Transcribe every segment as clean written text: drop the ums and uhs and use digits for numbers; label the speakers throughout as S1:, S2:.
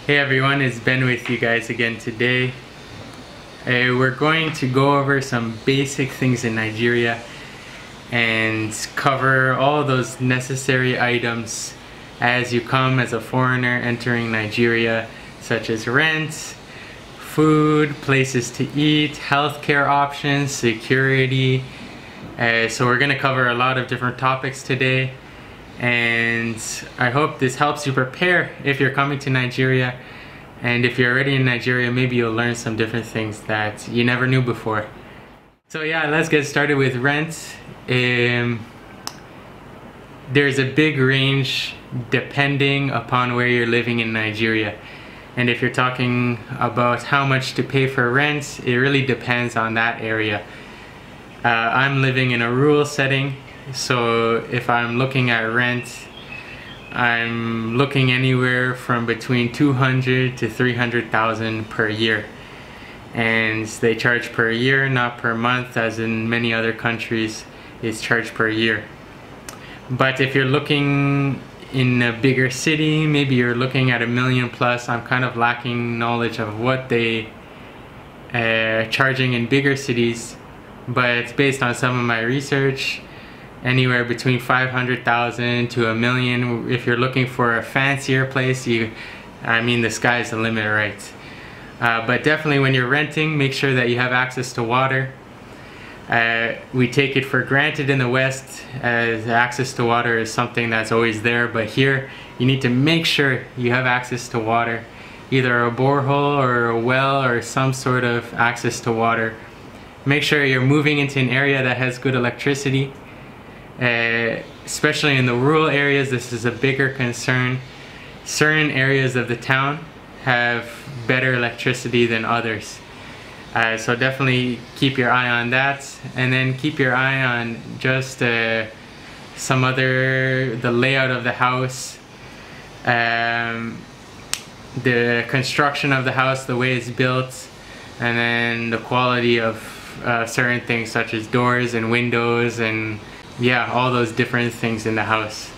S1: Hey everyone, it's Ben with you guys again today. We're going to go over some basic things in Nigeria and cover all those necessary items as you come as a foreigner entering Nigeria, such as rent, food, places to eat, healthcare options, security. So we're going to cover a lot of different topics today, and I hope this helps you prepare if you're coming to Nigeria. And if you're already in Nigeria, maybe you'll learn some different things that you never knew before. So yeah, let's get started with rent. There's a big range depending upon where you're living in Nigeria. And if you're talking about how much to pay for rent, it really depends on that area. I'm living in a rural setting, so if I'm looking at rent, I'm looking anywhere from between 200 to 300,000 per year. And they charge per year, not per month, as in many other countries it's charged per year. But if you're looking in a bigger city, maybe you're looking at $1 million plus. I'm kind of lacking knowledge of what they charging in bigger cities, but based on some of my research, anywhere between 500,000 to $1 million. If you're looking for a fancier place, the sky's the limit, right? But definitely when you're renting, make sure that you have access to water. We take it for granted in the West, as access to water is something that's always there, but here you need to make sure you have access to water, either a borehole or a well or some sort of access to water. Make sure you're moving into an area that has good electricity. Especially in the rural areas, this is a bigger concern. Certain areas of the town have better electricity than others. So definitely keep your eye on that, and then keep your eye on just the layout of the house, the construction of the house, the way it's built, and then the quality of certain things such as doors and windows and all those different things in the house.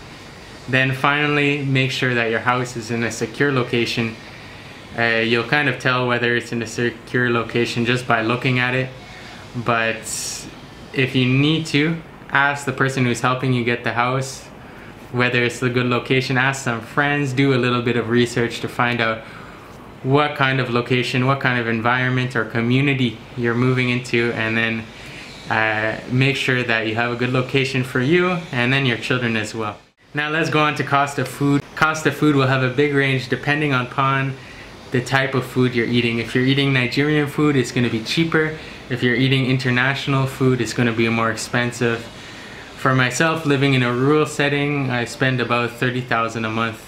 S1: Then finally, make sure that your house is in a secure location. You'll kind of tell whether it's in a secure location just by looking at it, but if you need to, ask the person who's helping you get the house whether it's a good location. Ask some friends, do a little bit of research to find out what kind of location, what kind of environment or community you're moving into, and then make sure that you have a good location for you and then your children as well. Now let's go on to cost of food. Cost of food will have a big range depending upon the type of food you're eating. If you're eating Nigerian food, it's going to be cheaper. If you're eating international food, it's going to be more expensive. For myself, living in a rural setting, I spend about 30,000 a month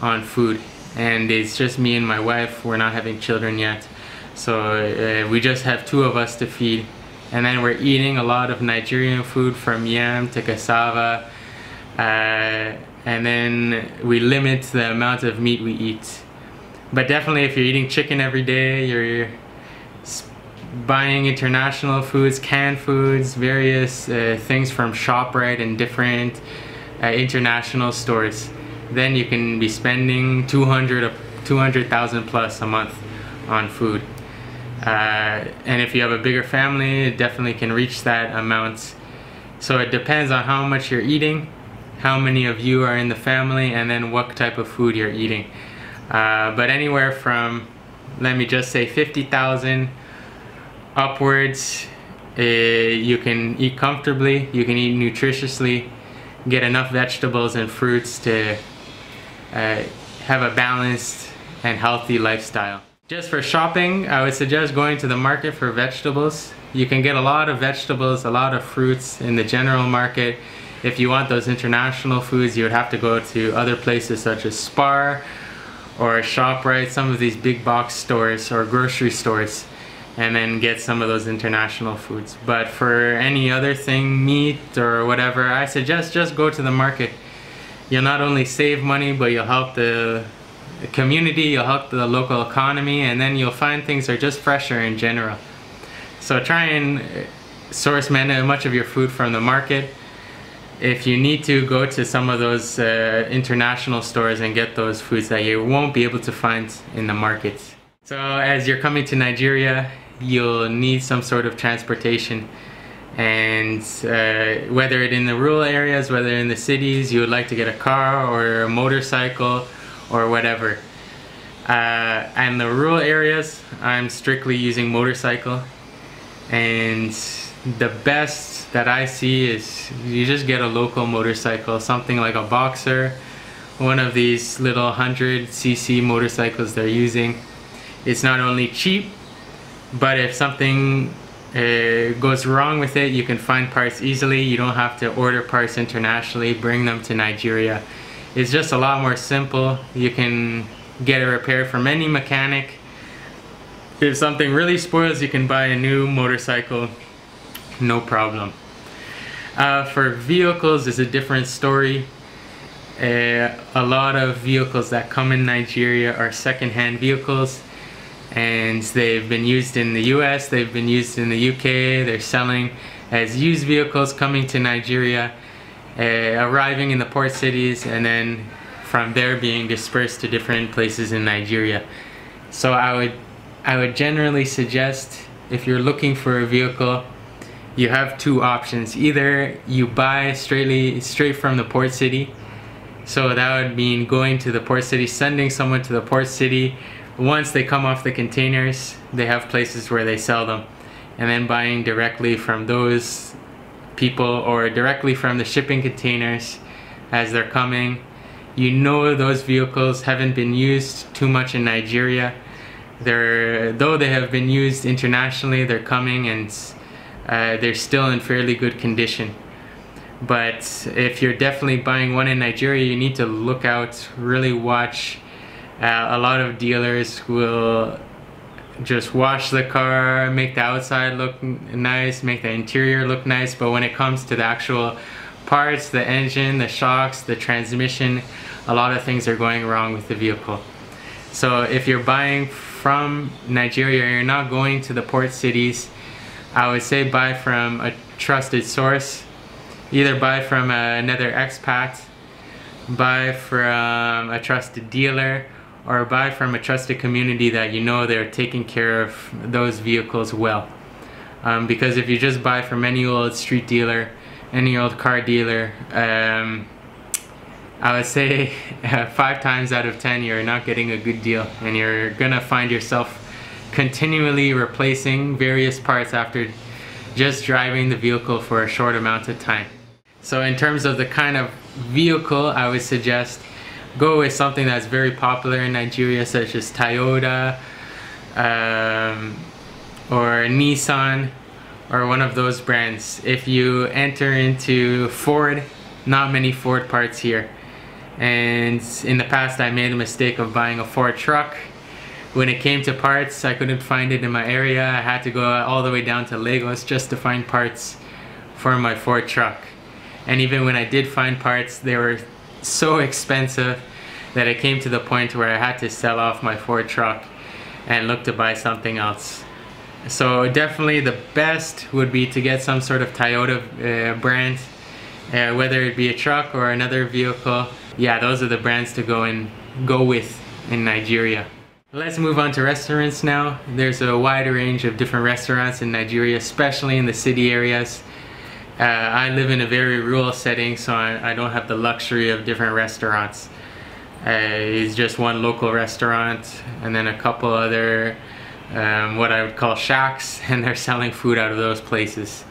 S1: on food, and it's just me and my wife. We're not having children yet, so we just have two of us to feed. And then we're eating a lot of Nigerian food, from yam to cassava, and then we limit the amount of meat we eat. But definitely if you're eating chicken every day, you're buying international foods, canned foods, various things from ShopRite and different international stores, then you can be spending 200,000 plus a month on food. And if you have a bigger family, it definitely can reach that amount. So it depends on how much you're eating, how many of you are in the family, and then what type of food you're eating. But anywhere from, let me just say, 50,000 upwards, you can eat comfortably, you can eat nutritiously, get enough vegetables and fruits to have a balanced and healthy lifestyle. Just for shopping, I would suggest going to the market for vegetables. You can get a lot of vegetables, a lot of fruits in the general market. If you want those international foods, you would have to go to other places such as Spar or ShopRite, some of these big box stores or grocery stores, and then get some of those international foods. But for any other thing, meat or whatever, I suggest just go to the market. You'll not only save money, but you'll help the community, you'll help the local economy, and then you'll find things are just fresher in general. So try and source much of your food from the market. if you need to go to some of those international stores and get those foods that you won't be able to find in the markets. So as you're coming to Nigeria, you'll need some sort of transportation, and whether it's in the rural areas, whether in the cities, you would like to get a car or a motorcycle or whatever. And the rural areas, I'm strictly using motorcycle, and the best that I see is you just get a local motorcycle, something like a Boxer, one of these little 100cc motorcycles they're using. It's not only cheap, but if something goes wrong with it, you can find parts easily. You don't have to order parts internationally, bring them to Nigeria. It's just a lot more simple. You can get a repair from any mechanic. If something really spoils, you can buy a new motorcycle, no problem. For vehicles, it's a different story. A lot of vehicles that come in Nigeria are second-hand vehicles, and they've been used in the US, they've been used in the UK, they're selling as used vehicles coming to Nigeria, arriving in the port cities, and then from there being dispersed to different places in Nigeria. So I would generally suggest, if you're looking for a vehicle, you have two options. Either you buy straight from the port city, so that would mean going to the port city, sending someone to the port city. Once they come off the containers, they have places where they sell them, and then buying directly from those people or directly from the shipping containers as they're coming. You know those vehicles haven't been used too much in Nigeria. Though they have been used internationally, they're coming and they're still in fairly good condition. But if you're definitely buying one in Nigeria, you need to look out, really watch. A lot of dealers will just wash the car, make the outside look nice, make the interior look nice, but when it comes to the actual parts, the engine, the shocks, the transmission, a lot of things are going wrong with the vehicle. So if you're buying from Nigeria, you're not going to the port cities, I would say buy from a trusted source. Either buy from another expat, buy from a trusted dealer, or buy from a trusted community that you know they're taking care of those vehicles well. Because if you just buy from any old street dealer, any old car dealer, I would say 5 times out of 10 you're not getting a good deal, and you're gonna find yourself continually replacing various parts after just driving the vehicle for a short amount of time. So in terms of the kind of vehicle, I would suggest go with something that's very popular in Nigeria, such as Toyota or Nissan, or one of those brands. If you enter into Ford, not many Ford parts here. And in the past I made a mistake of buying a Ford truck. When it came to parts, I couldn't find it in my area. I had to go all the way down to Lagos just to find parts for my Ford truck. And even when I did find parts, they were so expensive that it came to the point where I had to sell off my Ford truck and look to buy something else. So definitely the best would be to get some sort of Toyota brand, whether it be a truck or another vehicle. Yeah, those are the brands to go with in Nigeria. Let's move on to restaurants now. There's a wide range of different restaurants in Nigeria, especially in the city areas. I live in a very rural setting, so I don't have the luxury of different restaurants. It's just one local restaurant and then a couple other what I would call shacks, and they're selling food out of those places.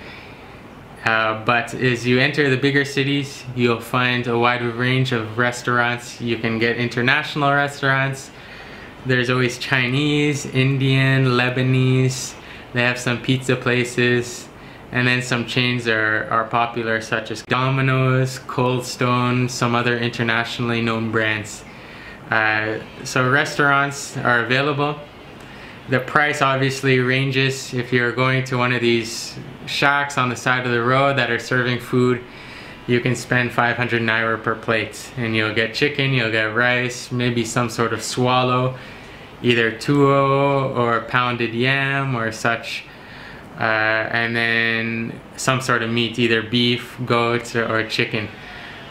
S1: But as you enter the bigger cities, you'll find a wide range of restaurants. You can get international restaurants. There's always Chinese, Indian, Lebanese. They have some pizza places. And then some chains are popular, such as Domino's, Cold Stone, some other internationally known brands. So restaurants are available. The price obviously ranges. If you're going to one of these shacks on the side of the road that are serving food, you can spend 500 naira per plate, and you'll get chicken, you'll get rice, maybe some sort of swallow, either tuwo or pounded yam or such. and then some sort of meat, either beef, goat, or chicken.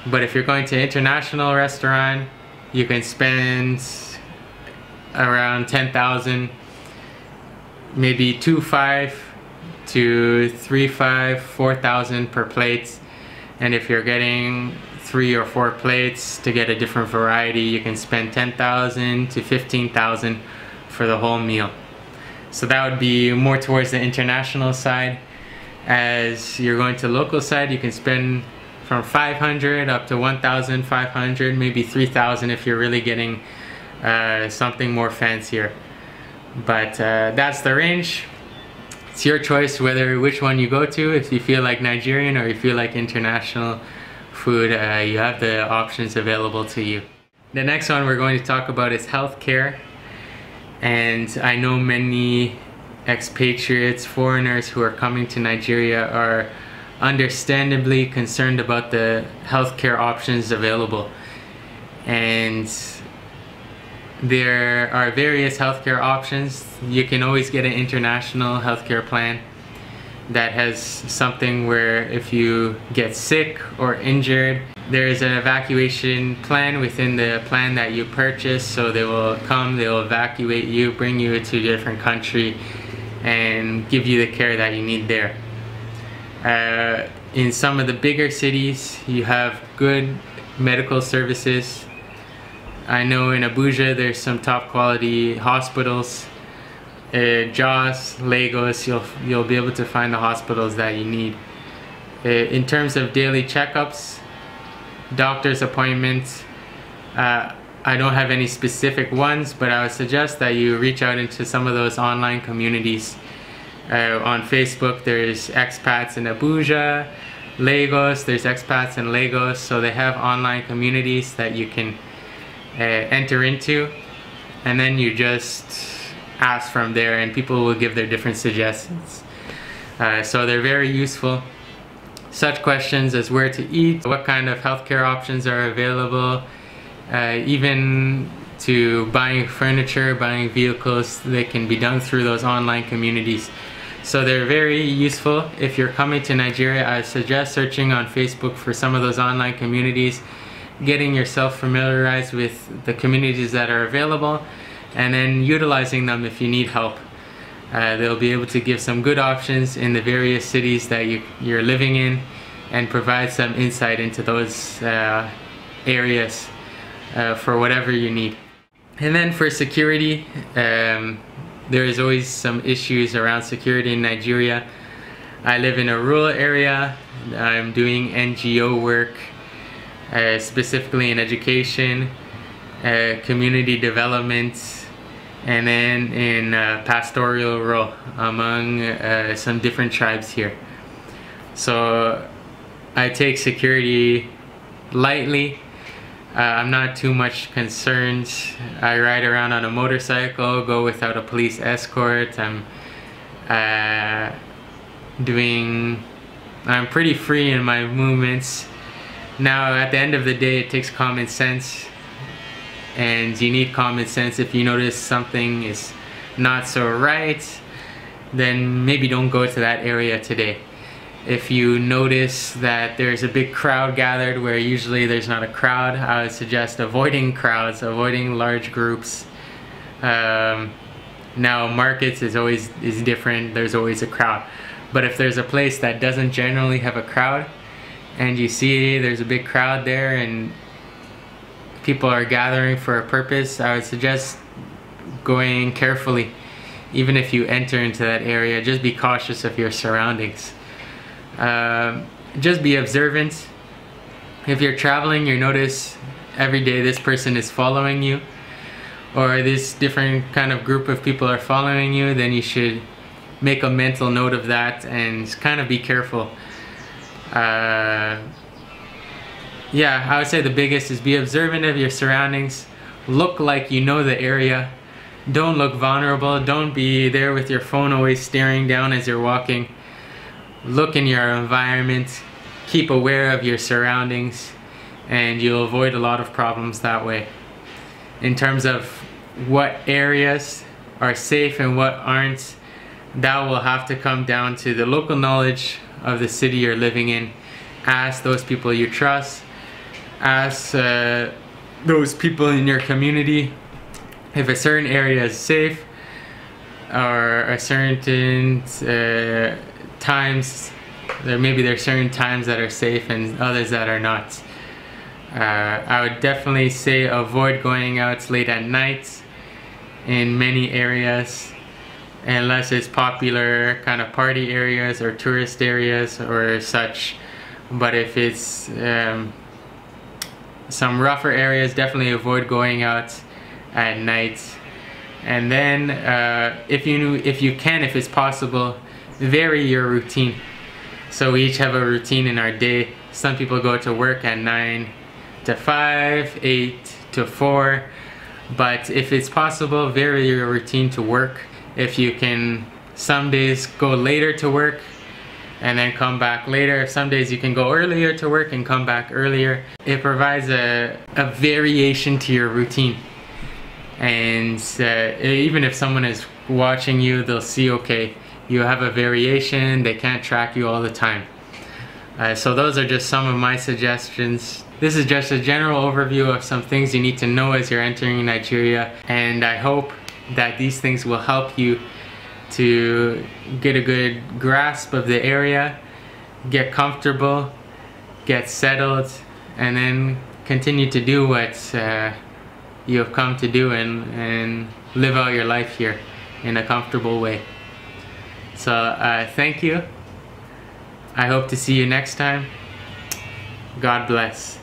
S1: But if you're going to an international restaurant, you can spend around 10,000, maybe 2.5 to 3.5, 4,000 per plate. And if you're getting 3 or 4 plates to get a different variety, you can spend 10,000 to 15,000 for the whole meal. So that would be more towards the international side. As you're going to local side, you can spend from 500 up to 1,500, maybe 3,000 if you're really getting something more fancier. But that's the range. It's your choice which one you go to. If you feel like Nigerian or you feel like international food, you have the options available to you. The next one we're going to talk about is healthcare. And I know many expatriates, foreigners who are coming to Nigeria are understandably concerned about the healthcare options available. And there are various healthcare options. You can always get an international healthcare plan that has something where if you get sick or injured, there is an evacuation plan within the plan that you purchase. So they will come, they will evacuate you, bring you to a different country, and give you the care that you need there. In some of the bigger cities, you have good medical services. I know in Abuja there's some top quality hospitals. Jos, Lagos, you'll be able to find the hospitals that you need. In terms of daily checkups, doctor's appointments, I don't have any specific ones, but I would suggest that you reach out into some of those online communities. On Facebook, there's expats in Abuja, Lagos, there's expats in Lagos, so they have online communities that you can enter into, and then you just ask from there and people will give their different suggestions. So they're very useful. Such questions as where to eat, what kind of healthcare options are available, even to buying furniture, buying vehicles, they can be done through those online communities. So they're very useful. If you're coming to Nigeria, I suggest searching on Facebook for some of those online communities, getting yourself familiarized with the communities that are available, and then utilizing them if you need help. They'll be able to give some good options in the various cities that you're living in and provide some insight into those areas for whatever you need. And then for security, there is always some issues around security in Nigeria. I live in a rural area. I'm doing NGO work, specifically in education, community development, and then in pastoral role among some different tribes here. So I take security lightly. I'm not too much concerned. I ride around on a motorcycle, go without a police escort. I'm pretty free in my movements. Now at the end of the day, it takes common sense, and you need common sense. If you notice something is not so right, then maybe don't go to that area today. If you notice that there's a big crowd gathered where usually there's not a crowd, I would suggest avoiding crowds, avoiding large groups. Now markets is different, there's always a crowd. But if there's a place that doesn't generally have a crowd, and you see there's a big crowd there and people are gathering for a purpose, I would suggest going carefully. Even if you enter into that area, just be cautious of your surroundings. Just be observant. If you're traveling, you notice every day this person is following you, or this different kind of group of people are following you, then you should make a mental note of that and kind of be careful. Yeah, I would say the biggest is be observant of your surroundings. Look like you know the area. Don't look vulnerable. Don't be there with your phone always staring down as you're walking. Look in your environment. Keep aware of your surroundings, and you'll avoid a lot of problems that way. In terms of what areas are safe and what aren't, that will have to come down to the local knowledge of the city you're living in. Ask those people you trust. Ask those people in your community if a certain area is safe, or a certain times, maybe there are certain times that are safe and others that are not. I would definitely say avoid going out late at night in many areas, unless it's popular kind of party areas or tourist areas or such. But if it's some rougher areas, definitely avoid going out at night. And then if it's possible, vary your routine. So we each have a routine in our day. Some people go to work at 9 to 5, 8 to 4. But if it's possible, vary your routine to work. If you can, some days go later to work and then come back later. Some days you can go earlier to work and come back earlier. It provides a variation to your routine. And even if someone is watching you, they'll see, okay, you have a variation, they can't track you all the time. So those are just some of my suggestions. This is just a general overview of some things you need to know as you're entering Nigeria, and I hope that these things will help you to get a good grasp of the area, get comfortable, get settled, and then continue to do what you have come to do and live out your life here in a comfortable way. So thank you. I hope to see you next time. God bless.